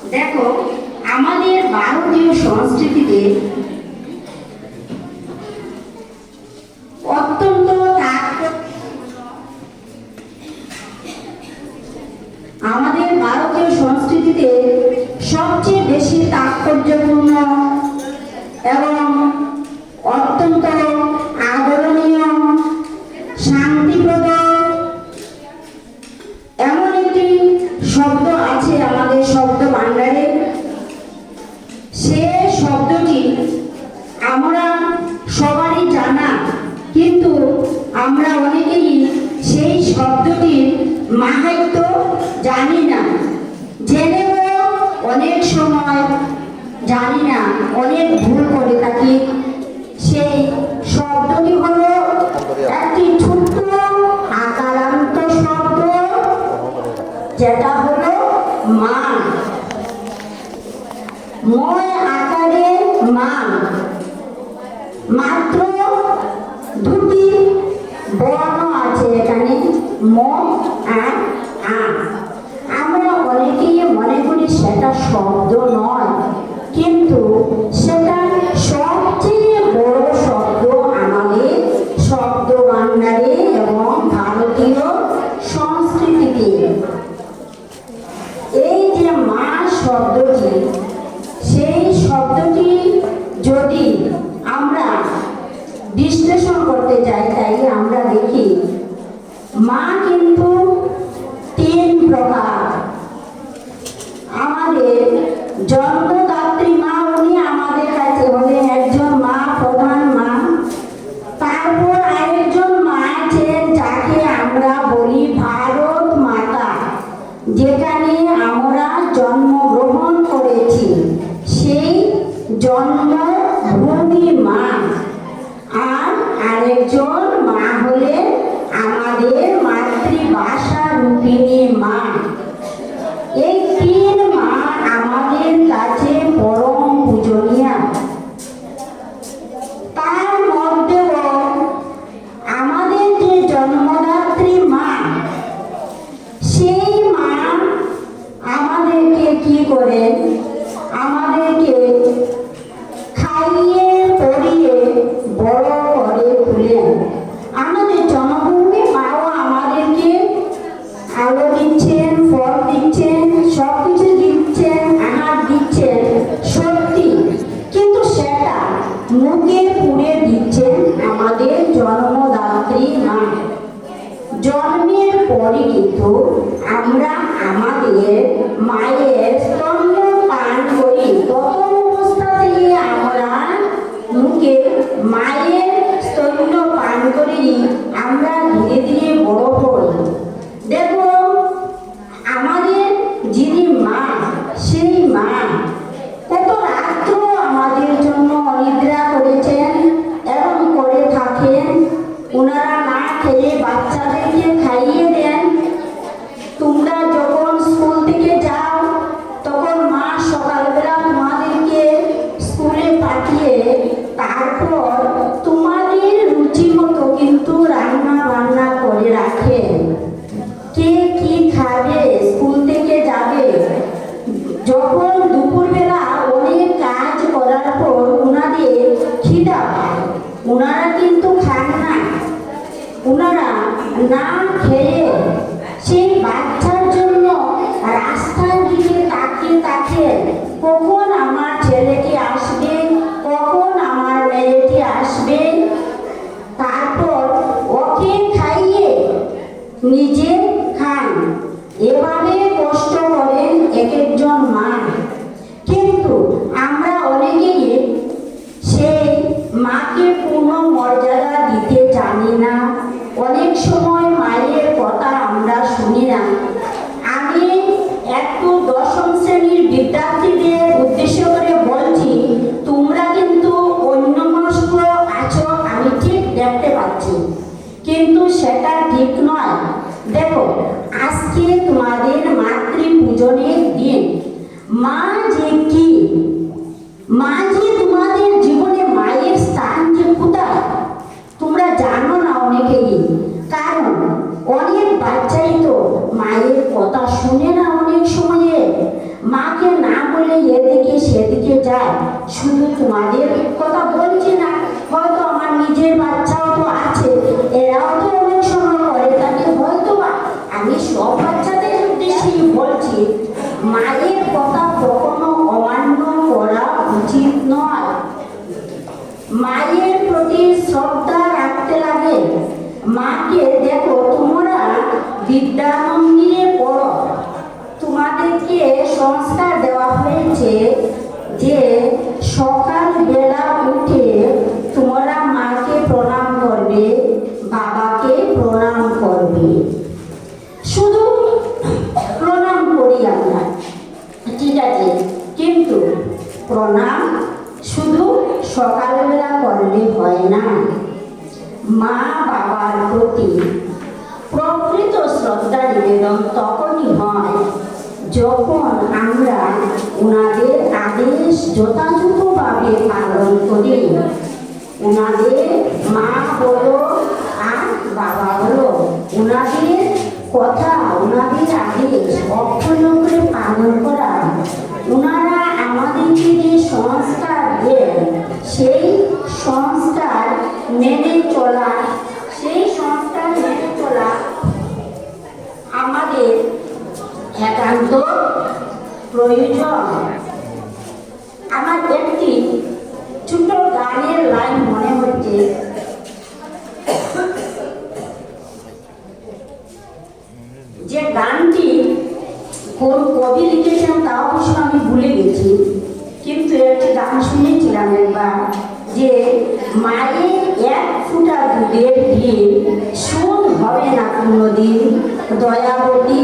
দেখো, আমাদের ভারতীয় সংস্কৃতিতে অত্যন্ত আমাদের ভারতীয় সংস্কৃতিতে সবচেয়ে বেশি তাৎপর্যপূর্ণ এবং অত্যন্ত আদরণীয়, শান্তিপ্রদ এমন একটি শব্দ আছে আমাদের শব্দ ভাণ্ডারে। সে শব্দটি আমরা সবারই জানা, কিন্তু আমরা অনেকেই সেই শব্দটির মাহাত্ম্য জানি না, জেনেও অনেক সময় জানি না, অনেক ভুল করে থাকি। সেই শব্দটি হলো একটি ছোট্ট আকারান্ত শব্দ, যেটা হলো মান। ময় আকারে মান, মাত্র দুটি বর্ণ আছে এখানে, ম আর আ। আমরা অনেকেই মনে করি সেটা শব্দ নয়, কিন্তু সেটা সবচেয়ে বড় শব্দ আমাদের শব্দ ভাণ্ডারে এবং ভারতীয় সংস্কৃতিতে। এই যে মা শব্দটি, সেই শব্দটি যদি আমরা বিশ্লেষণ করতে যাই, তাই আমরা দেখি মা কিন্তু তিন প্রকার। আমাদের জন্মদাত্রী মা, উনি আমাদের কাছে হলেন একজন মা, প্রধান মা। তারপর আরেকজন মা আছেন যাকে আমরা বলি ভারত মাতা, যেখানে আমরা জন্মগ্রহণ করেছি, সেই জন্মভূমি মা। আর আরেকজন মা হলেন আমাদের মাতৃভাষা রূপিণী মা। এই তিন মা আমাদের কাছে পরম পূজনীয়। তার মধ্যেও আমাদের যে জন্মদাত্রী মা, সেই মা আমাদেরকে কি করেন, আমাদেরকে খাইয়ে পরিয়ে বড় করে তুলেন। আমাদের জন্মভূমি মাও আমাদেরকে আলো দিচ্ছেন, ফল দিচ্ছেন, সবকিছু দিচ্ছেন, আহার দিচ্ছেন, সত্যি। কিন্তু সেটা মুখে পুড়ে দিচ্ছেন আমাদের জন্মদাত্রী মা। জন্মের পরে কিন্তু আমরা আমাদের মায়ের স্তন্য পান করি। প্রথম অবস্থাতেই আমরা মুখে মায়ের স্তন্য পান করি, আমরা ধীরে ধীরে বড় হই। দেখো, আমাদের যিনি মা, সেই মা কত রাত্র আমাদের জন্য অনিদ্রা করেছেন এবং করে থাকেন। ওনারা না খেয়ে বাচ্চাদেরকে খাইয়ে দেন। তোমরা যখন স্কুল থেকে যাও, তখন মা সকালবেলা তোমাদেরকে স্কুলে পাঠিয়ে তারপর তোমাদের রুচি মতো কিন্তু রান্না বান্না করে রাখেন। কে কি খাবে, স্কুল থেকে যাবে। যখন দুপুরবেলা অনেক কাজ করার পর ওনাদের খিদা পায়, ওনারা কিন্তু খান না। ওনারা না খেয়ে সেই বাচ্চার জন্য রাস্তার দিকে তাকিয়ে তাকিয়ে, কখন আমার ছেলেটি আসবে, কখন আমার মেয়েটি আসবে, তারপর ওকে খাইয়ে নিজে খান। এভাবে কষ্ট করেন এক একজন মা। কিন্তু আমরা অনেকেই সেই মাকে পূর্ণ মর্যাদা দিতে জানি না। অনেক সময় মায়ের কথা আমরা শুনি না। আমি একটু দশম শ্রেণীর বিদ্যার্থীদের উদ্দেশ্য করে বলছি, তোমরা কিন্তু অন্যমনস্ক আছো, আমি ঠিক দেখতে পাচ্ছি, কিন্তু সেটা ঠিক নয়। দেখো, আজকে তোমাদের মাতৃ পূজনের দিন। মা যে কি, মা যে তোমাদের জীবনে মায়ের স্থান যে কোথায় তোমরা জানো না অনেকেই। কারণ অনেক বাচ্চাই তো মায়ের কথা শুনে না, অনেক সময়ে মাকে না এদিকে সেদিকে যায়, শুধু তোমাদের কথা বলছি না, হয়তো আমার নিজের বাচ্চাও তো আছে, এরাও তো অনেক সময় করে থাকে, হয়তো বা আমি সব বাচ্চাদের উদ্দেশ্যেই বলছি, মায়ের কথা কখনো অমান্য করা উচিত নয়। মায়ের প্রতি শ্রদ্ধা রাখতে লাগে। মাকে দেখো, তোমরা বিদ্যা মন্দিরে পড়ো, তোমাদেরকে সংস্কার দেওয়া হয়েছে যে সকাল বেলা উঠে তোমরা মাকে প্রণাম করবে, বাবাকে প্রণাম করবে। শুধু প্রণাম করি আমরা, ঠিক আছে, কিন্তু প্রণাম শুধু সকালবেলা করলে হয় না। মা বাবার প্রতি প্রকৃত শ্রদ্ধা নিবেদন তখনই হয় যখন আমরা ওনাদের আদেশ যথাযথভাবে পালন করি। ওনাদের মা বলো আর বাবা বলো, ওনাদের কথা, ওনাদের আদেশ অক্ষুণ্ণ করে পালন করা, ওনারা আমাদেরকে যে সংস্কার দেন সেই সংস্কার মেনে চলা, সেই সংস্কার মেনে চলা আমাদের একান্ত প্রয়োজন। আমার একটি ছোট গানের লাইন মনে হচ্ছে, যে গানটি কোন কবি লিখেছেন তা অবশ্য আমি ভুলে গেছি, কিন্তু একটি গান শুনেছিলাম একবার, যে মায়ের এক ফুটা দুধের ডিম শোধ হবে না কোনোদিন, দয়াবতী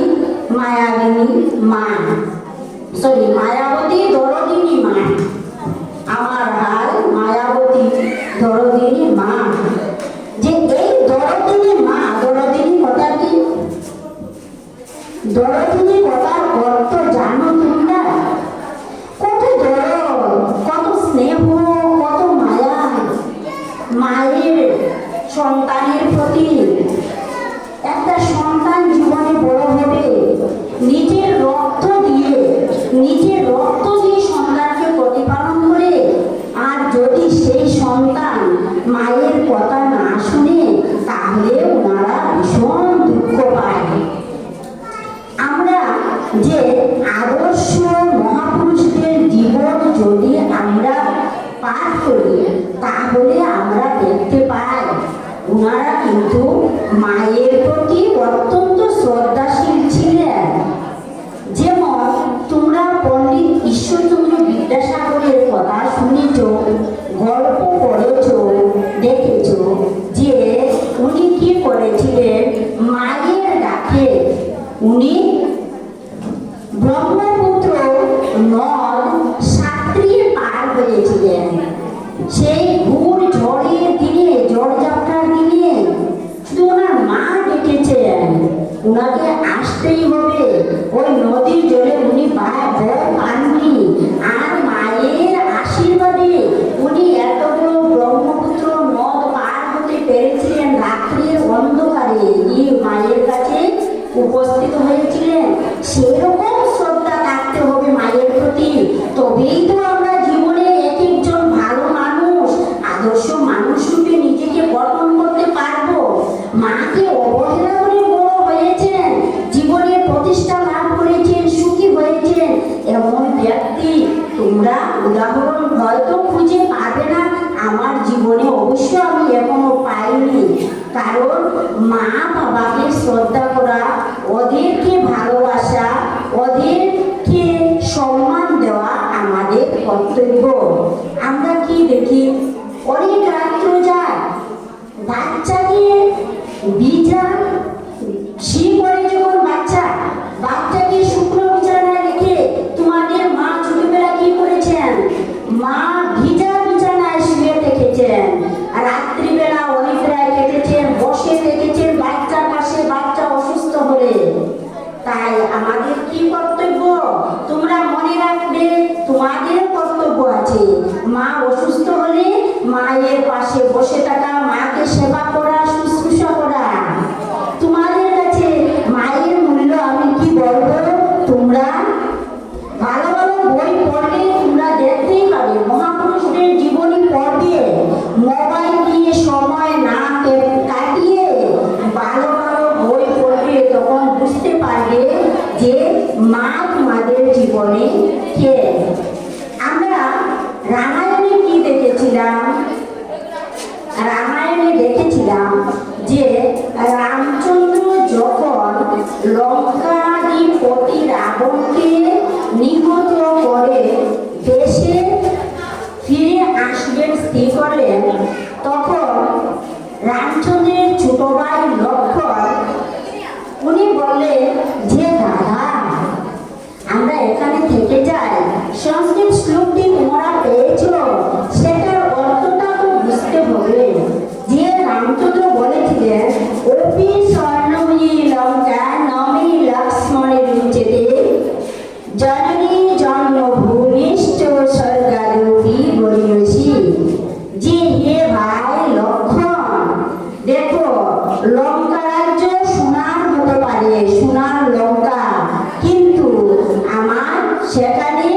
মায়াবিনী মা, মায়াবতী দরদিনী মা, আমার হাল মায়াবতী দরদিনী মা। যে এই দরদিনী মা, দরদিনী কথা কি? দরদিনী কথার অর্থ জানো তোমরা? কত দরদ, কত স্নেহ, কত মায়া মায়ের সন্তানের প্রতি। একটা সন্তান জীবনে বড় হবে, নিজের রক্ত দিয়ে সন্তানকে প্রতিপালন করে, আর যদি সেই সন্তান মায়ের কথা না শুনে তাহলে ওনারা ভীষণ দুঃখ পায়। আমরা যে আদর্শ মহাপুরুষদের জীবন যদি আমরা পাঠ করি তাহলে আমরা দেখতে পাই ওনারা কিন্তু মায়ের প্রতি অত্যন্ত শ্রদ্ধাশীল ছিলেন। যেমন তোমরা পণ্ডিত ঈশ্বরচন্দ্র বিদ্যাসাগরের কথা শুনেছ, গল্প পড়েছ, দেখেছ যে উনি কি করেছিলেন, মায়ের ডাকে উনি ব্রহ্মপুত্র নদ সাঁতরিয়ে পার হয়েছিলেন। সেই ঘূর ঝড়ের দিনে, ঝড়ঝাপটার দিনে শুধু ওনার মা ডেকেছেন, ওনাকে আসতেই হবে। ওই নদীর জলে উনি পাননি, আর মায়ের আশীর্বাদে উনি এত বড় ব্রহ্মপুত্র নদ পার হতে পেরেছিলেন। রাত্রির অন্ধকারে মায়ের কাছে উপস্থিত হয়েছিলেন। সেরকম শ্রদ্ধা থাকতে হবে মায়ের প্রতি, তবেই তো আমরা জীবনে এক একজন ভালো মানুষ, আদর্শ মানুষ রূপে নিজেকে গঠন করতে পারবো। মাকে অবহেলা করে বড় হয়েছেন, জীবনে প্রতিষ্ঠা লাভ করেছেন, সুখী হয়েছেন, এমন ব্যক্তি তোমরা উদাহরণ হয়তো খুঁজে পাবে না। আমার জীবনে অবশ্য আমি এখনো পাইনি। কারণ মা বাবাকে শ্রদ্ধা করা, ওদেরকে ভালোবাসা, ওদেরকে সম্মান দেওয়া আমাদের কর্তব্য। আমরা কি দেখি, অনেক রাত্র যায়, বাচ্চাকে বিছানা শী করে, যখন বাচ্চাকে শুকনো বিছানায় রেখে তোমাদের মা ছোটবেলা কি করেছেন, মা ভিজা বিছানায় শুয়ে দেখেছেন, রাত্রিবেলা অনেক রায় কেটেছেন, বসে দেখেছেন বাচ্চার পাশে, বাচ্চা অসুস্থ হলে। তাই আমাদের কি কর্তব্য, তোমরা মনে রাখবে, তোমাদের কর্তব্য আছে। মা অসুস্থ হলে মায়ের পাশে বসে থাকা, মাকে সেবা করা, শুশ্রূষা করা। তোমাদের কাছে মায়ের মূল্য আমি কি বলবো, তোমরা ভালো ভালো বই পড়লে মা তোমাদের জীবনে কে? আমরা রামায়ণে কি দেখেছিলাম? রামায়ণে দেখেছিলাম যে রামচন্দ্র যখন লঙ্কাধিপতি রাবণকে নিহত করে দেশে ফিরে আসবেন স্থির করলেন, তখন রামচন্দ্রের ছোট ভাই লক্ষ্মণ উনি বললেন যে দাদা আমরা এখানে থেকে যাই। সংস্কৃত শ্লোকটি তোমরা পেয়েছ, সেটার অর্থটা তো বুঝতে হবে। যে রামচন্দ্র বলেছিলেন অপি স্বর্ণময়ী লঙ্কা নমি লক্ষ্মণের রুচেতে জননী জন্মভূমিষ্ঠ স্বর্গাদপি বলিয়সী। যে হে ভাই লক্ষ্মণ, দেখো লঙ্কা রাজ্য সোনার হতে পারে, সোনার লঙ্কা, কিন্তু আমার সেখানে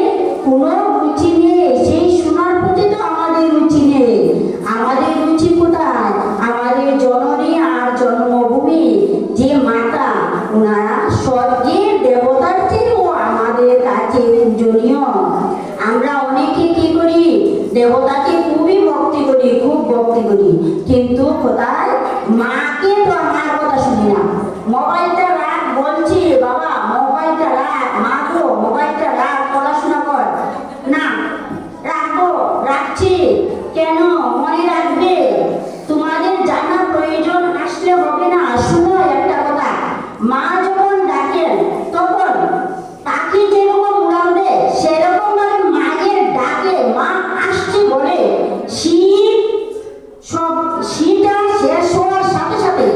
কোনো রুচি নেই। সেই সোনার প্রতি তো আমাদের রুচি নেই। আমাদের রুচি কোথায়? আমাদের জননী আর জন্মভূমি যে মাতা, ওনারা স্বর্গের দেবতার থেকেও আমাদের কাছে পূজনীয়। আমরা অনেকে কি করি? দেবতাকে খুবই ভক্তি করি, খুব ভক্তি করি, কিন্তু কোথায়? মাকে তো আমার কথা শুনি না। মোবাইলটা রাখ বলছি, বাবা মোবাইলটা রাখ, মা গো মোবাইলটা রাখ, পড়াশোনা কর। না রাখবো, রাখছি কেন? মনে রাখবে, তোমাদের জানা প্রয়োজন আসলে হবে না। শুনো একটা কথা, মা যখন ডাকেন তখন পাখি যেরকম উড়ান দেয়, সেরকম ভাবে মায়ের ডাকে মা আসছে বলে শীতটা শেষ হওয়ার সাথে সাথে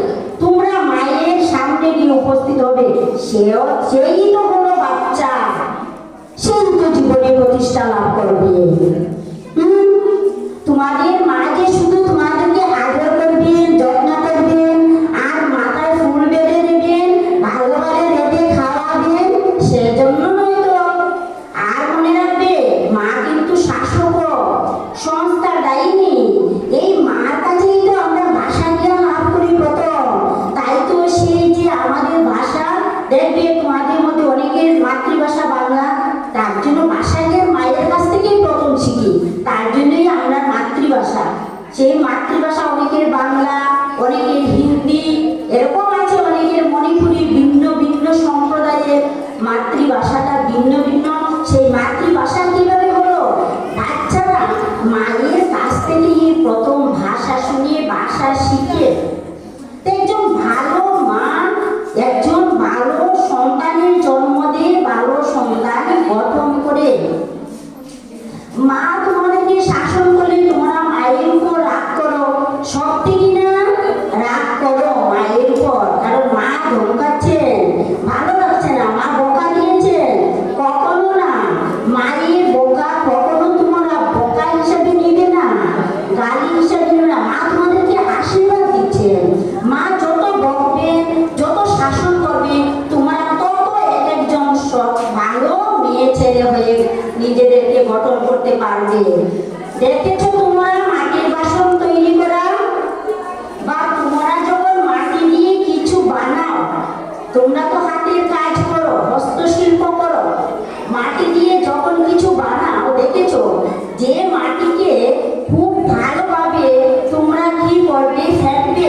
তোমরা মায়ের সামনে গিয়ে উপস্থিত হবে। সেই তো হলো বাচ্চা, সেই তো জীবনে প্রতিষ্ঠা লাভ করবে। তোমাদের মা যে শুধু তোমাদেরকে আদর করবেন, যত্ন করবেন, আর মাথায় ফুল বেঁধে দেবেন, ভালো ভালো রেঁধে খাওয়াবেন, সেজন্য নয় তো। আর মনে রাখবে, মা কিন্তু শাসক, সংস্থা দায়িনী। এই মার কাছেই তো আমরা ভাষা জ্ঞান লাভ করি প্রথম। তাই তো সেই যে আমাদের ভাষা, দেখবে তোমাদের মধ্যে অনেকের মাতৃভাষা বাংলা, তার জন্য ভাষা জ্ঞান মায়ের কাছ থেকেই প্রথম শিখি। তার জন্যই আমরা মাতৃভাষা, সেই মাতৃভাষা অনেকের বাংলা, অনেকের হিন্দি, এরকম আছে অনেকের মণিপুরি, ভিন্ন ভিন্ন সম্প্রদায়ের মাতৃভাষাটা ভিন্ন ভিন্ন। সেই মাতৃভাষা কিভাবে হলো? বাচ্চারা মায়ের কাছ থেকে প্রথম ভাষা শুনিয়ে ভাষা শিখে। একজন ভালো মা একজন ভালো সন্তানের জন্ম দিয়ে ভালো সন্তান গঠন করে। মা তোমাদেরকে শাসন করলে তোমরা মায়ের উপর রাগ করো, সত্যি কিনা? রাগ করো মায়ের উপর, কারণ মা ধমকাচ্ছেন, ভালো লাগছে না, মা বকা দিয়েছেন। কখনো না, মায়ের বকা কখনো তোমরা বকা হিসাবে নিবে না, গালি হিসাবে নিবে না। মা তোমাদেরকে আশীর্বাদ দিচ্ছেন। মা যত বকবে, যত শাসন করবে, তোমরা তত এক একজন ভালো মেয়ে ছেলে হয়ে নিজেদেরকে গঠন করতে পারবে। দেখেছো তোমরা মাটির বাসন তৈরি করা, বা তোমরা যখন মাটি দিয়ে কিছু বানাও, তোমরা তো হাতের কাজ করো, হস্তশিল্প করো, মাটি দিয়ে যখন কিছু বানাও, দেখেছো যে মাটিকে খুব ভালোভাবে তোমরা কি করবে? ফেলবে,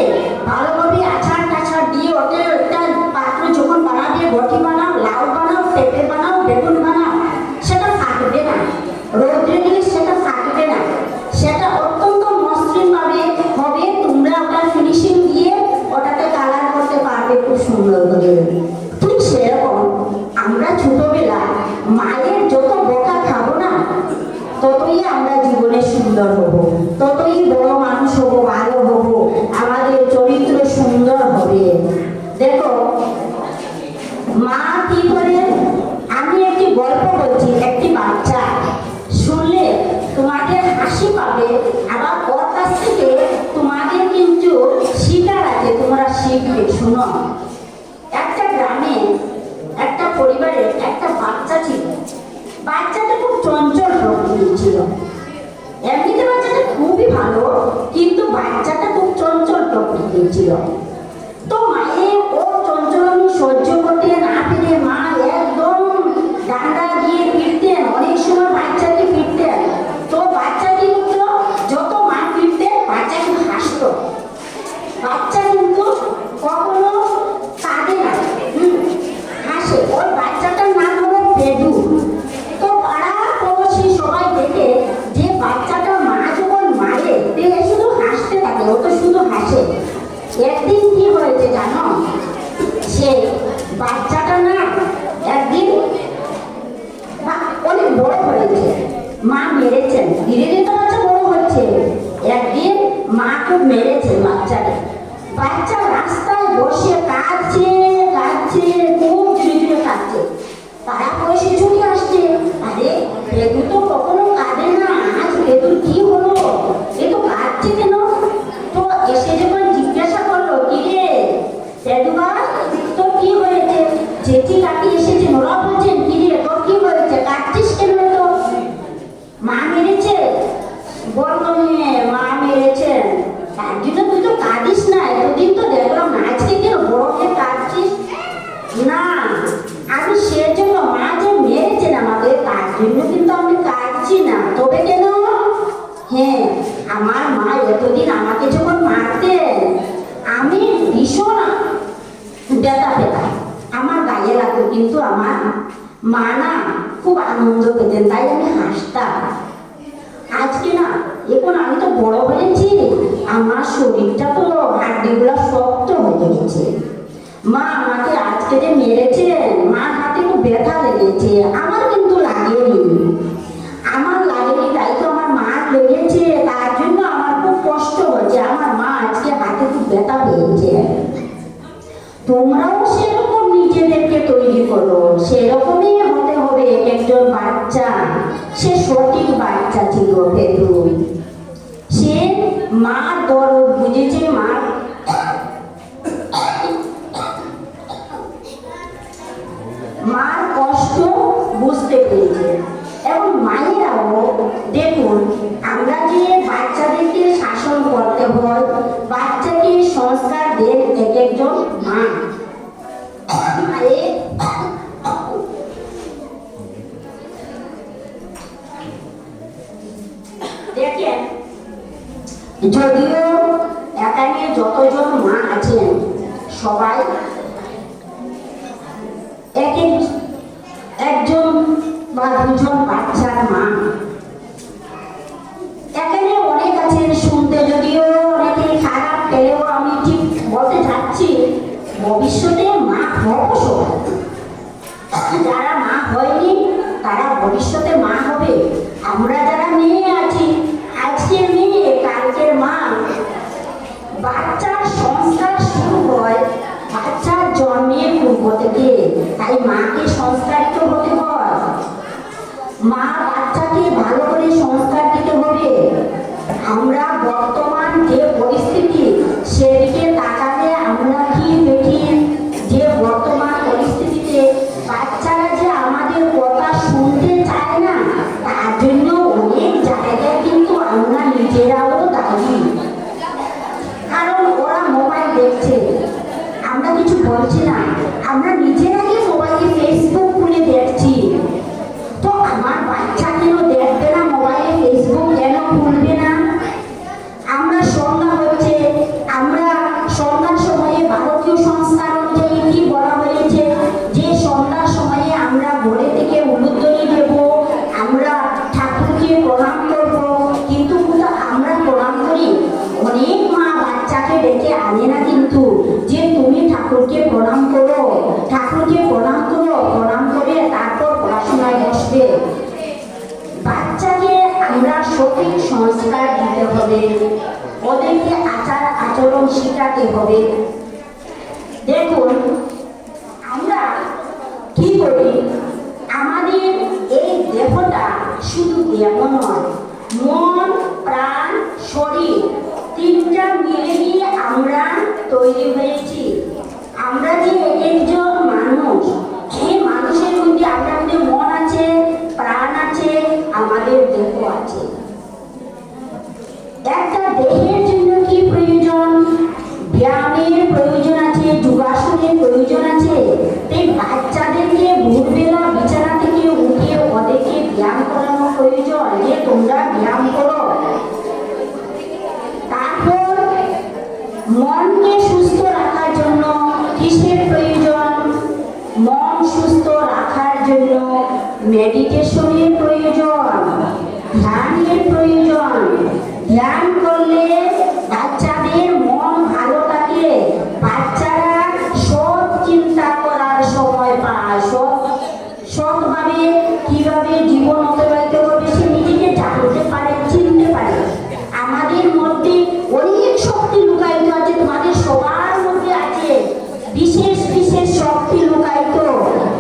ভালোভাবে আছাড় টাছাড় দিয়ে ওটা একটা পাত্র যখন বানাবে, বটি বানাও, লাউ বানাও, পেঁপে বানাও, বেগুন বানাও, সেটা ফাটবে না, রোদ্রে দিলে সেটা ফাটবে না, সেটা অত্যন্ত মসৃণ ভাবে হবে। তোমরা ওটা ফিনিশিং দিয়ে ওটাতে কালার করতে পারবে খুব সুন্দর করে। ঠিক সেরকম আমরা ছোটবেলা মায়ের যত বকা খাবো না, ততই আমরা জীবনে সুন্দর হব, ততই বড় মানুষ হব, ভালো হব, আমাদের চরিত্র সুন্দর হবে। দেখো মা কি করে, আমি একটি গল্প বলছি, একটি বাচ্চা শুনলে তোমাদের হাসি পাবে, আবার ওর কাছ থেকে তোমাদের কিন্তু শিকার আছে, তোমরা শিখবে। শুনো, একটা গ্রামে একটা পরিবারে একটা বাচ্চা ছিল। বাচ্চাটা খুব চঞ্চল প্রকৃতির ছিল। এমনিতে বাচ্চাটা খুবই ভালো, কিন্তু বাচ্চাটা খুব চঞ্চল প্রকৃতির ছিল। তো মায়ের ও চঞ্চলতা সহ্য করতে না পেরে মা একদম পেটু। তো পাড়া পড়োশি সবাই দেখে যে বাচ্চাটা মা যখন মারে সে শুধু হাসতে থাকে, ও তো শুধু হাসে। একদিন কি হয়েছে জানো, সে বাচ্চাটা না একদিন অনেক বড় হয়েছে, মা মেরেছেন, ধীরে ধীরে তো বাচ্চা বড় হচ্ছে। একদিন মা খুব মেরেছে বাচ্চাকে। বাচ্চা রাস্তায় বসে কাঁদছে কাঁদছে, খুব ধীরে ধীরে কাঁদছে। তারা বসে ছুটে আসছে, আরে পেটু তো কখনো কাঁদে না, আজ পেটুর কি হলো, এ তো কাঁদছে কেন? তো এসে যখন জিজ্ঞাসা করলো, কি রে পেটু বাবা তোর কি হয়েছে? জেঠি কাকি এসেছেন, ওরা বলছেন কি রে তোর কি হয়েছে, কাঁদছিস কেন? তো মা মেরেছে। বললো হ্যাঁ মা মেরেছেন, তার জন্য তুই তো কাঁদিস না, এতদিন তো দেখলাম না, আজকে কেন বড় হয়ে কাঁদছিস? না আমি সেজন্য মা যে মেরেছেন আমাকে তার জন্য কিন্তু আমি কাঁদছি না। তবে কেন? হ্যাঁ আমার মা এতদিন আমাকে যখন মারতেন আমি ভীষণ ব্যথা পেতাম, আমার গায়ে লাগতো, কিন্তু আমার মা না খুব আনন্দ পেতেন, তাই আমি হাসতাম। আজকে না এখন আমি তো বড় হয়েছি, আমার শরীরটা তো হাড্ডিগুলো শক্ত হয়ে গেছে। মা আমাকে আজকে যে মেরেছেন, মার হাতে খুব ব্যথা লেগেছে, আমার কিন্তু লাগেনি, আমার লাগেনি, তাই তো আমার মার লেগেছে, তার জন্য আমার খুব কষ্ট হচ্ছে, আমার মা আজকে হাতে খুব ব্যথা পেয়েছে। তোমরাও সেরকম নিজেদেরকে তৈরি করো, সেরকমই হতে হবে একজন বাচ্চা। সে সঠিক বাচ্চা ছিল পেটু, সে মার দরদ বুঝেছে, মার কষ্ট বুঝতে পেরেছে। এবং মায়েরাও দেখুন, আমরা যে বাচ্চাদেরকে শাসন করতে হয়, বাচ্চাকে সংস্কার দেন এক একজন মা। দেখেন যদিও এখানে যতজন মা আছেন সবাই একজন বা দুজন বাচ্চার মা। এখানে অনেক আছেন, শুনতে যদিও অনেকে খারাপ পেলেও আমি ঠিক বলতে চাচ্ছি ভবিষ্যতে মা হবো সবাই। যারা মা হয়নি তারা ভবিষ্যতে মা হবে। আমরা যারা মেয়ে আছি, আজকের মেয়ে কালকের মা। বাচ্চার সংস্কার শুরু হয় বাচ্চার জন্মের পূর্ব থেকে, তাই মাকে সংস্কারিত হতে হয়। মা বাচ্চাকে ভালো করে সংস্কার দিতে হবে। আমরা বর্তমান যে পরিস্থিতি সেদিকে তাকালে আমরা কি দেখি, যে বর্তমান পরিস্থিতিতে বাচ্চারা যে আমাদের কথা শুনতে চায় না, তার জন্য অনেক জায়গায় কিন্তু আমরা নিজেরাও দায়ী। কারণ ওরা মোবাইল দেখছে, আমরা কিছু বলছি না, আমরা নিজেরাই মোবাইলে ফেসবুক খুলে দেখছি। তো আমার বাচ্চা কেন দেখবে না মোবাইলে ফেসবুক, কেন খুলবে না? আমরা সন্ধ্যা হচ্ছে, আমরা সন্ধ্যার সময়ে ভারতীয় সংস্কার অনুযায়ী কি বলা হয়েছে, যে সন্ধ্যার সময়ে আমরা ঘরে থেকে উলুধ্বনি দেব, আমরা ঠাকুরকে প্রণাম করব। কিন্তু আমরা প্রণাম করি, অনেক মা বাচ্চাকে ডেকে আনে না কিন্তু, যে তুমি ঠাকুরকে প্রণাম করো, ঠাকুরকে প্রণাম করো, প্রণাম করে তারপর পড়াশোনায় বসবে। বাচ্চাকে আমরা সঠিক সংস্কার দিতে হবে, ওদেরকে আচার আচরণ শেখাতে হবে। দেখুন আমরা কি করি, আমাদের এই দেহটা শুধু দেহ নয়, মন প্রাণ শরীর তিনটা মিলে গিয়ে আমরা তৈরি হয়েছি। আমরা যে একজন মানুষ, এই মানুষের মধ্যে আমাদের মন আছে, প্রাণ আছে, আমাদের দেহ আছে। একটা দেহের জন্য কি প্রয়োজন? ব্যায়ামের প্রয়োজন আছে, যোগাসনের প্রয়োজন আছে। তাই বাচ্চাদেরকে ভোরবেলা বিছানা থেকে উঠে ওদেরকে ব্যায়াম করানো প্রয়োজন, যে তোমরা ব্যায়াম করো। তারপর মনকে সুস্থ রাখার জন্য কিসের প্রয়োজন? মেডিটেশনের প্রয়োজন, ধ্যানের প্রয়োজন। ধ্যান করলে বাচ্চাদের মন ভালো থাকে, বাচ্চারা সৎ চিন্তা করার সময় পায়, সৎভাবে কিভাবে জীবন অতিবাহিত করবে সে নিজেকে জানতে পারে, চিনতে পারে। আমাদের মধ্যে অনেক শক্তি লুকায়িত আছে, তোমাদের সবার মধ্যে আছে বিশেষ বিশেষ শক্তি লুকায়িত।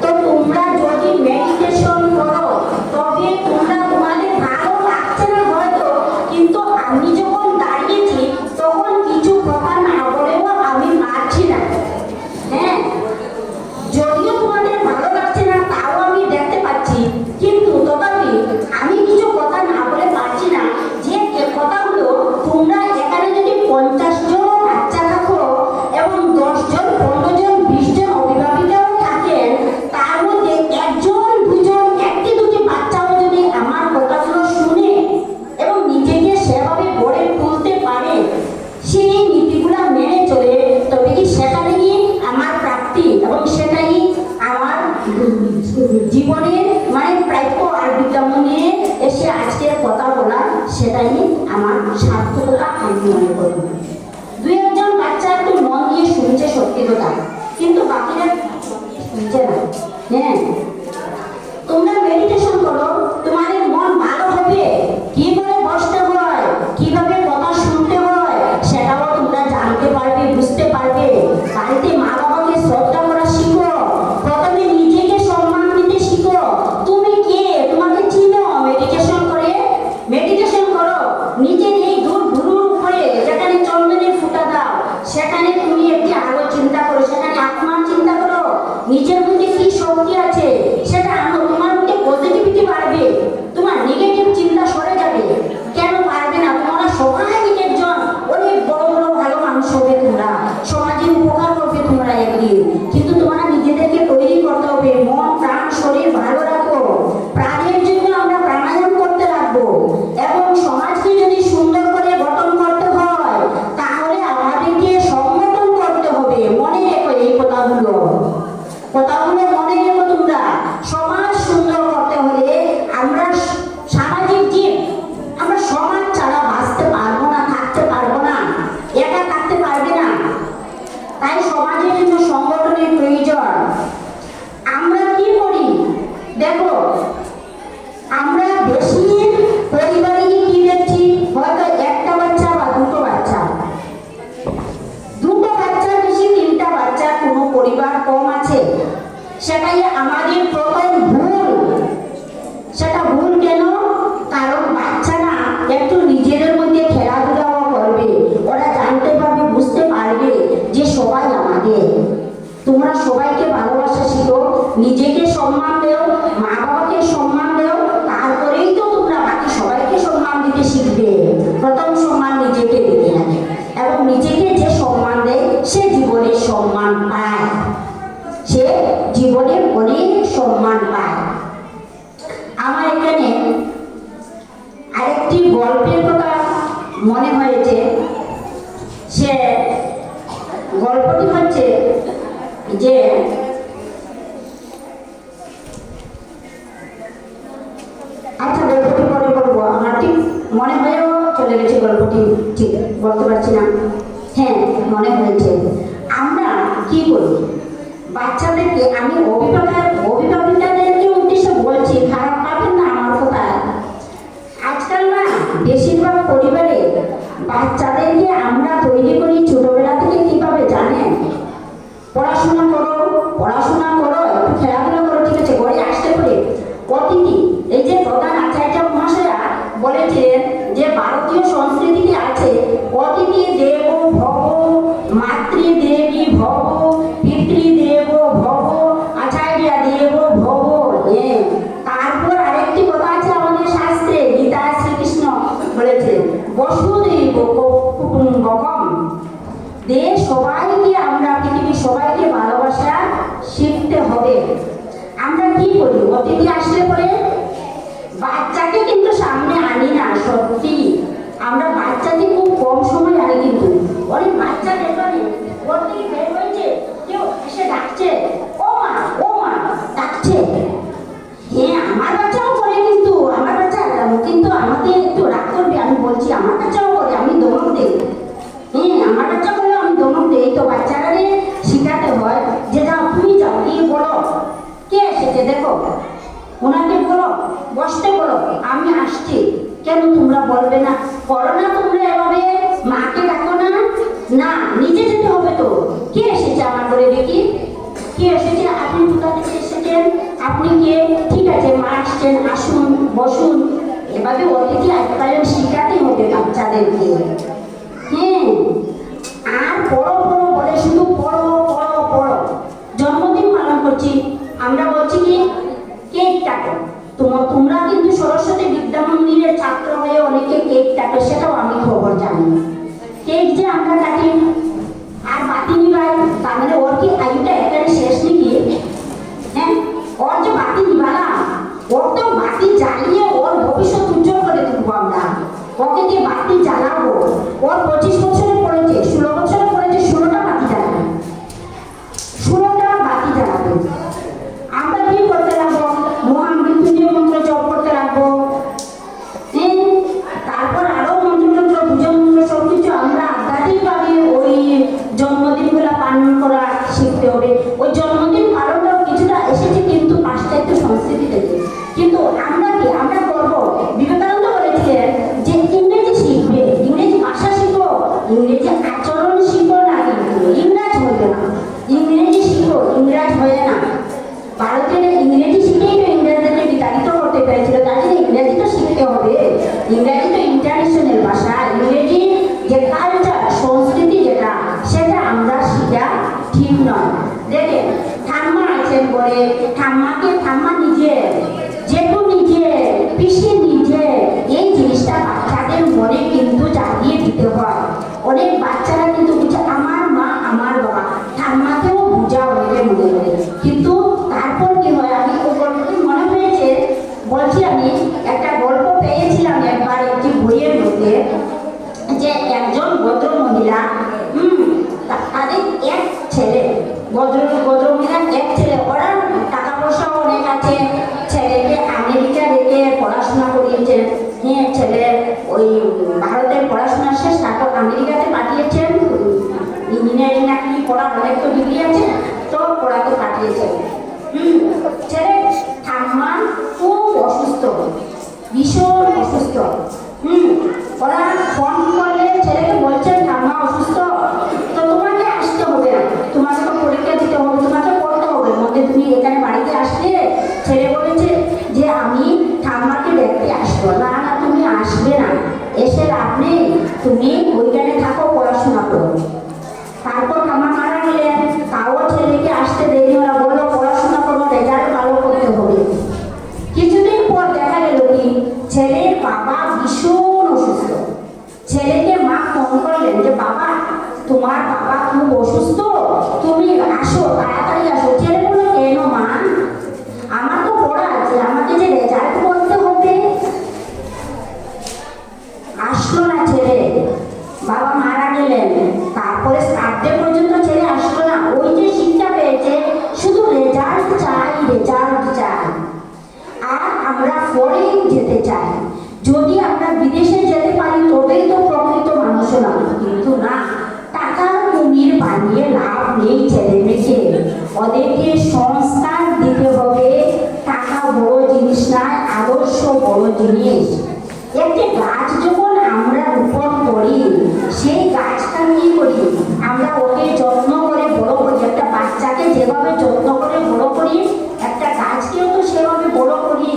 তো তোমরা যদি মেডিটেশন করো তবে তোমরা তোমাদের ভালো লাগছে না হয়তো, কিন্তু আমি যখন দাঁড়িয়েছি তখন কিছু কথা না বলেও আমি মারছি না। হ্যাঁ, যদিও তোমাদের ভালো লাগছে না তাও আমি দেখতে পাচ্ছি, কিন্তু তথাপি আমি কিছু কথা না বলে পারছি না। যে কথাগুলো তোমরা এখানে যদি 50 জন বাচ্চা থাকো এবং 10 জন 15 জন 20 জন অভিভাবিকাও থাকেন, তার মধ্যে একজন দুজন একটি দুটি বাচ্চাও যদি আমার কথাগুলো শুনে এবং নিজেকে সেভাবে গড়ে তুলতে পারে, সেই নীতিগুলো মেনে চলে, তবে কি সেখানেই আমার প্রাপ্তি এবং সেটাই আমার জীবনের মানে প্রাপ্য। আর বিজ্ঞান নিয়ে এসে আজকের কথা বলা সেটাই আমার সার্থকতা আমি মনে করি। দুই একজন বাচ্চা একটু মন দিয়ে শুনছে সত্যি কথা, কিন্তু বাকিরা শুনছে না। হ্যাঁ, তোমরা মেডিটেশন করো, তোমাদের মন ভালো হবে। কি করে বসতে হয়, কিভাবে কথা শুনতে হয় সেটাও তোমরা জানতে পারবে, বুঝতে পারবে। বাড়িতে মা বাবাকে শ্রদ্ধা করা শিখো, প্রথমে নিজেকে সম্মান দিতে শিখো। তুমি কে তোমাকে চিনো মেডিটেশন করে। মেডিটেশন করো, নিজের এই দূর ভুরুর উপরে যেখানে চন্দনের ফুটা দাও সেখানে তুমি একটি আলো চিন্তা করো, সেখানে আত্মার চিন্তা করো। নিজের মধ্যে কি শক্তি আছে সেটা আনো, তোমার মধ্যে পজিটিভিটি বাড়বে, তোমার নেগেটিভ চিন্তা সরে যাবে। কেন পারবে না? তোমরা সবাই একজন অনেক বড় বড় ভালো মানুষ হবে, তোমরা সমাজের উপকার করবে তোমরা একদিন। কিন্তু তোমরা নিজেদেরকে তৈরি করতে হবে, মন প্রাণ শরীর ভালো রাখো। প্রাণের জন্য আমরা প্রাণায়াম করতে লাগবো এবং সমাজকে যদি সুন্দর করে গঠন করতে হয় তাহলে আমাদেরকে সংগঠন করতে হবে। মনে রেখো এই কথাগুলো মনে রেখো তোমরা। সমাজ সুন্দর করতে হলে আমরা সামাজিক জীব, আমরা সমাজ ছাড়া বাঁচতে পারবো না, থাকতে পারবো না, একা থাকতে পারবে না। তাই সমাজের জন্য সংগঠনের প্রয়োজন। আমরা কি করি দেখো, আমরা বেশি পরিবারে কি দেখছি, হয়তো একটা বাচ্চা বা দুটো বাচ্চা, বেশি 3টা বাচ্চা, কোনো পরিবার কম আছে। সেটাই আমাদের প্রথম ভুল। সেটা ভুল কেন? কারণ বাচ্চারা একটু নিজেদের মধ্যে খেলাধুলাও করবে, ওরা জানতে পারবে, বুঝতে পারবে যে সবাই আমাদের। তোমরা সবাইকে ভালোবাসা শিখো, নিজেকে সম্মান দেও, মা বাবাকে সম্মান দেও, তারপরেই তো তোমরা বাকি সবাইকে সম্মান দিতে শিখবে। প্রথম সম্মান নিজেকে দিতে হবে এবং নিজেকে যে সম্মান দেয় সে জীবনে সম্মান পায়, সে জীবনে অনেক সম্মান পায়। আমার এখানে আরেকটি গল্পের কথা মনে হয়েছে। সে গল্পটি হচ্ছে যে আচ্ছা, গল্পটি পরে বলবো, আমার ঠিক মনে হয়েও চলে গেছে, গল্পটি ঠিক বলতে পারছি না। হ্যাঁ, মনে হয়েছে। আমরা কি করি বাচ্চাদেরকে, আমি অভিভাবিকাদেরকে উদ্দেশ্যে বলছি, খারাপ পাবেন না আমার কথা। আজকাল না বেশিরভাগ পরিবারে বাচ্চাদেরকে আমরা তৈরি করি ছোটবেলা থেকে কিভাবে জানেন? পড়াশোনা করো, একটু খেলাধুলা করো, ঠিক আছে, ঘরে আসতে করে অতিথি। এই যে প্রধান আচার্য মহাশয়া বলেছিলেন যে ভারতীয় সংস্কৃতিতে আছে অতিথি দেব ভব, মাতৃদেবী ভব, পিতৃদেব ভব, আচার্য দেব ভব। তারপর আরেকটি কথা আছে আমাদের শাস্ত্রে, গীতা শ্রীকৃষ্ণ বলেছেন বসুদেব কুটুম্বকম। সবাইকে, আমরা পৃথিবীর সবাইকে ভালোবাসা শিখতে হবে। আমরা কি করি, অতিথি আসলে পরে বাচ্চাকে কিন্তু সামনে আনি না। সত্যি আমরা বাচ্চাকে খুব কম সময় আনি, কিন্তু অনেক বাচ্চা দেখবেন অতিথি বের হয়েছে, কেউ এসে ডাকছে, ও মা ডাকছে। হ্যাঁ, বাচ্চাদের শেখাতে হয় যে যাও তুমি যাও গিয়ে বলো কে এসেছে দেখো, ওনাকে বলো, বসতে বলো, আমি আসছি। কেন তোমরা বলবে না? করো না তোমরা এভাবে, মাকে ডাকো না? না, নিজে যেতে হবে তো। কে এসেছে আমার ঘরে দেখি? কে এসেছে? আপনি কোথা থেকে এসেছেন? আপনি কে? ঠিক আছে, মা আসছেন, আসুন, বসুন। এভাবে অতিথি আপ্যায়ন শেখাতে হবে বাচ্চাদেরকে। হ্যাঁ, আর পড়ো পড়ো বলে শুধু পড়ো পড়ো পড়ো। জন্মদিন পালন করছি, আমরা বলছি কি কেক কাটো। তোমরা কিন্তু সরস্বতী বিদ্যা মন্দিরের ছাত্র হয়ে অনেকে কেক কাটো, সেটাও আমি খবর জানি। কেক যে আমরা কাটি আর বাতি নিবাই, তার মানে ওর কি আয়ুটা এখানে শেষ নাকি? হ্যাঁ, ওর যে বাতি নিবালা, ওর তো বাতি জ্বালিয়ে ওর ভবিষ্যৎ উজ্জ্বল করে তুলবো আমরা। ওকে দিয়ে বাতি জ্বালাবো। ওর 25 বছরে পড়েছে, 16 বছরে পড়েছে, 16টা বাতি জ্বালাবে, 16টা বাতি জ্বালাবে। আমরা কি করতে লাগবো? মহামৃত্যুঞ্জয় মন্ত্র জপ করতে লাগবো। তারপর আরো মন্ত্র পূজা মন্ত্র সবকিছু আমরা আধ্যাত্মিকভাবে ওই জন্মদিনগুলো পালন করা শিখতে হবে। ওই জন্মদিন পালনটাও কিছুটা এসেছে কিন্তু পাশ্চাত্য সংস্কৃতি থেকে। কিন্তু আমরা কি আমরা করবো? বিবেকানন্দ বলেছিলেন যে ইংরেজি শিখবে, ইংরেজি ভাষা শিখো, ইংরেজি আচরণ শিখো না, কিন্তু ইংরাজ হইবে না। ইংরেজি শিখো, ইংরাজ হয়ে না। ভারতের ইংরেজি শিখেই তো ইংরেজদেরকে বিতাড়িত করতে পেরেছিল, তার জন্য ইংরেজি তো শিখতে হবে। ইংরেজি তো ইন্টারন্যাশনাল ভাষা। ইংরেজি যে কালচার, সংস্কৃতি যেটা, সেটা আমরা শিখা ঠিক নয়। দেখেন, ঠাম্মা আছেন বলে ঠাম্মাকে ঠাম্মা নিজে, জেঠু নিজে, পিসি নিজে, এই জিনিসটা বাচ্চাদের মনে কিন্তু জাগিয়ে দিতে হয়। অনেক বাচ্চারা কিন্তু বুঝে আমার মা আমার বাবা, ঠাম্মাকেও বুঝা অনেকে মনে করে। কিন্তু তারপর কি হয়, আমি ওই গল্পটি মনে হয়েছে বলছি, আমি একটা গল্প পেয়েছিলাম একবার একটি বইয়ের মধ্যে, যে একজন ভদ্র মহিলা, তাদের এক ছেলে, ভদ্র মহিলার এক ছেলে, ওরা টাকা পয়সা অনেক আছে, ছেলেকে আমেরিকা রেখে পড়াশোনা করিয়েছেন। হ্যাঁ, ছেলে ওই ভারতের পড়াশোনা শেষ, তারপর আমেরিকাতে পাঠিয়েছেন। ইঞ্জিনিয়ারিং না কি পড়া, অনেক তো ডিগ্রি আছে, তো পড়াতে পাঠিয়েছেন। ছেলে ঠাম্মা খুব অসুস্থ, ভীষণ অসুস্থ। ওরা ফোন করলে ছেলেকে বলছেন ঠাম্মা অসুস্থ, তো তোমাকে আসতে হবে না, তোমাকে তো পরীক্ষা দিতে হবে, তোমাকে পড়তে হবে, মধ্যে তুমি এখানে বাড়িতে আসলে। ছেলে বলেছে যে আমি ঠাম্মাকে দেখতে আসবো না। না, তুমি আসবে না, এসে লাভ নেই, তুমি ওইখানে থাকো, পড়াশোনা করো। তারপর ঠাম্মা মারা গেলেন, তাও ছেলেকে আসতে দেরি, ওরা বললো পড়াশোনা করো, রেজাল্ট ভালো করতে হবে। কিছুদিন পর দেখা গেল কি ছেলের বাবা ভীষণ অসুস্থ। ছেলেকে মা ফোন করলেন যে বাবা, তোমার বাবা খুব অসুস্থ, তুমি আসো, তাড়াতাড়ি আসো। ছেলে বললো কেন মা? আমার তো পড়া আছে, আমাকে যে রেজাল্ট করতে হবে। আসলো না ছেলে, বাবা মারা গেলেন। তারপরে সার্ধে পর্যন্ত ছেলে আসলো না। ওই যে শিক্ষা পেয়েছে, শুধু রেজাল্ট চাই, রেজাল্ট চাই। আর আমরা ফরেন যেতে চাই, যদি আমরা বিদেশে যেতে পারি তবেই তো প্রকৃত মানুষ না। কিন্তু না, টাকার কুমির বানিয়ে লাভ নেই ছেলে মেয়েকে। ওদেরকে সংস্কার দিতে হবে। টাকা বড় জিনিস নয়, আদর্শ বড় জিনিস। একটি গাছ যখন আমরা রোপণ করি, সেই গাছটা কি করি আমরা, ওকে যত্ন করে বড় করি। একটা বাচ্চাকে যেভাবে যত্ন করে বড় করি, একটা গাছকেও তো সেভাবে বড় করি।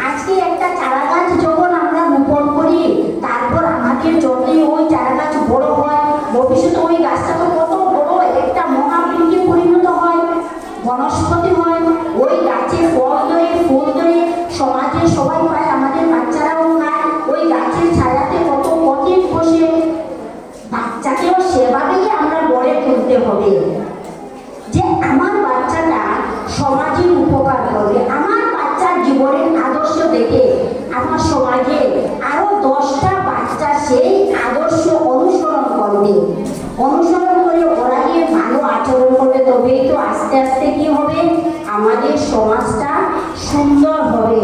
আজকে একটা চারা গাছ যখন আমরা রোপণ করি, তারপর আমাদের যতই ওই চারা গাছ বড় হয়, ভবিষ্যতে ওই গাছটা তো কত বড় একটা মহাবৃক্ষে পরিণত হয়, বনস্পতি হয়। ওই গাছে ফল ধরে, ফুল ধরে, সমাজে সবাই পায়, আমাদের বাচ্চারাও খায়। ওই গাছের ছায়াতে কত পথিক বসে। বাচ্চাকেও সেভাবেই আমরা গড়ে তুলতে হবে যে আমার বাচ্চাটা সমাজের উপকার করবে। আমার বাচ্চার জীবনের আদর্শ দেখে আমার সমাজে আরো 10টা বাচ্চা সেই আদর্শ অনুসরণ করবে। অনুসরণ করে ওরা গিয়ে ভালো আচরণ করবে, তবেই তো আস্তে আস্তে কি হবে, আমাদের সমাজটা সুন্দর হবে।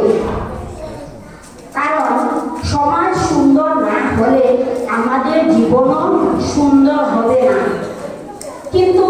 কারণ সমাজ সুন্দর না হলে আমাদের জীবনও সুন্দর হবে না। কিন্তু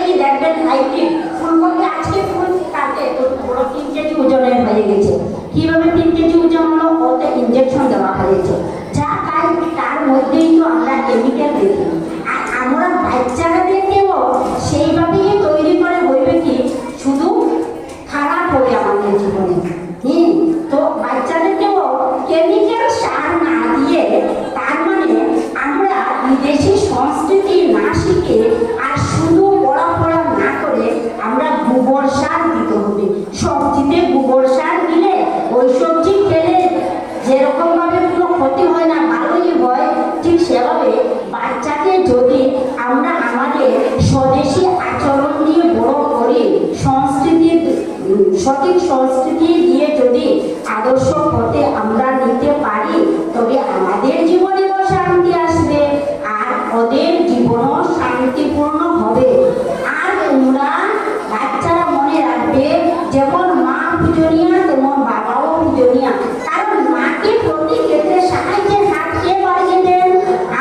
গেলেই দেখবেন হাইব্রিড ফুলকপি আজকে ফুল কাটে তো বড় 3 কেজি ওজনের হয়ে গেছে। কিভাবে 3 কেজি ওজন হলো? ওতে ইনজেকশন দেওয়া হয়েছে। যা খাই তার মধ্যেই তো আমরা কেমিক্যাল দেখি। আর আমরা বাচ্চাদেরকেও সেইভাবেই তৈরি করে হইবে কি শুধু খারাপ হবে আমাদের জীবনে। তো বাচ্চাদেরকেও কেমিক্যাল সার না দিয়ে, তার মানে আমরা বিদেশি সংস্কৃতি না শিখে আর শুধু পড়া না করে আমরা গোবর সার দিতে হবে। সবজিতে গোবর সার দিলে ওই সবজি খেলে যেরকম ভাবে কোনো ক্ষতি হয় না, ভালোই হয়, ঠিক সেভাবে বাচ্চাকে যদি আমরা আমাদের স্বদেশি আচরণ দিয়ে বড় করি, সংস্কৃতির সঠিক সংস্কৃতি দিয়ে যদি আদর্শ পথে আমরা নিতে পারি, তবে আমাদের জীবনেও শান্তি আসবে আর ওদের জীবনও শান্তিপূর্ণ হবে। আর তোমরা বাচ্চারা মনে রাখবে, যেমন মা পূজনীয়া তেমন বাবাও পূজনীয়া। কারণ মাকে প্রতি ক্ষেত্রে সাহায্যের হাত কে বাড়িয়ে দেন?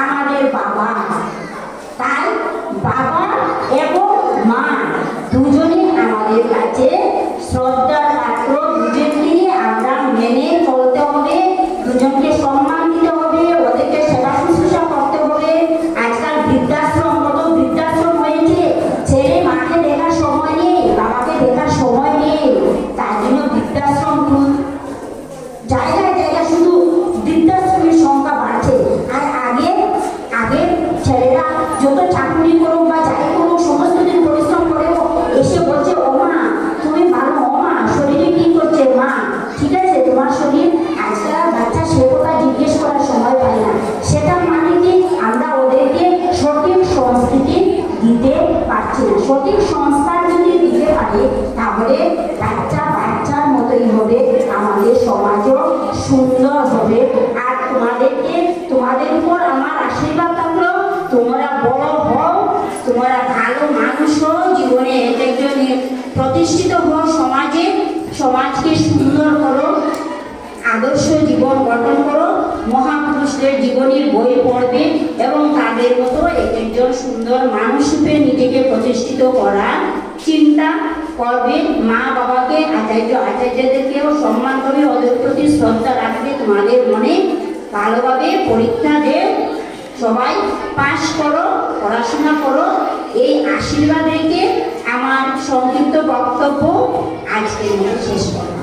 আমাদের বাবা। তাই বাবা এবং মা দুজনেই আমাদের কাছে শ্রদ্ধার পাত্র। দুজনকে আমরা মেনে চলতে হবে, দুজনকে সম্মান দিতে হবে, ওদেরকে সেবা শুশ্রূষা করতে হবে। আজকাল বৃদ্ধাশ্রম, কত বৃদ্ধাশ্রম হয়েছে, ছেলে মাকে দেখার সময় নেই, বাবাকে দেখার সময় নেই, তার জন্য বৃদ্ধাশ্রম জায়গায় জায়গায় শুধু বৃদ্ধাশ্রমের সংখ্যা বাড়ছে। আর আগে ছেলেরা যত চাকরি করুক বা যাই করুক, সমস্ত দিন পরিশ্রম করেও এসে বলছে, ও মা তুমি ভালো, ও মা শরীরে কি করছে, মা ঠিক আছে তোমার শরীর? আজকাল বাচ্চা সে কথা জিজ্ঞেস করার সময় পায় না। সেটা মানে কি আমরা ওদেরকে সঠিক সংস্কৃতি দিতে পারছি না। সঠিক সংস্কার যদি দিতে পারি, তাহলে বাচ্চার মতোই হবে, আমাদের সমাজও সুন্দর হবে। আর তোমাদের উপর আমার আশীর্বাদ থাকলো, তোমরা বড় হও, তোমরা ভালো মানুষ হও, জীবনে একজন প্রতিষ্ঠিত হও, সমাজকে সুন্দর করো, আদর্শ জীবন গঠন করো, মহাপুরুষদের জীবনীর বই পড়বে এবং তাদের মতো একজন সুন্দর মানুষ রূপে নিজেকে প্রতিষ্ঠিত করার চিন্তা করবে। মা বাবাকে, আচার্যদেরকেও সম্মান করবে, ওদের প্রতি শ্রদ্ধা রাখবে। তোমাদের মনে ভালোভাবে পরীক্ষা দিয়ে সবাই পাস করো, পড়াশোনা করো, এই আশীর্বাদ রেখে আমার সংক্ষিপ্ত বক্তব্য আজকের মতো শেষ করো।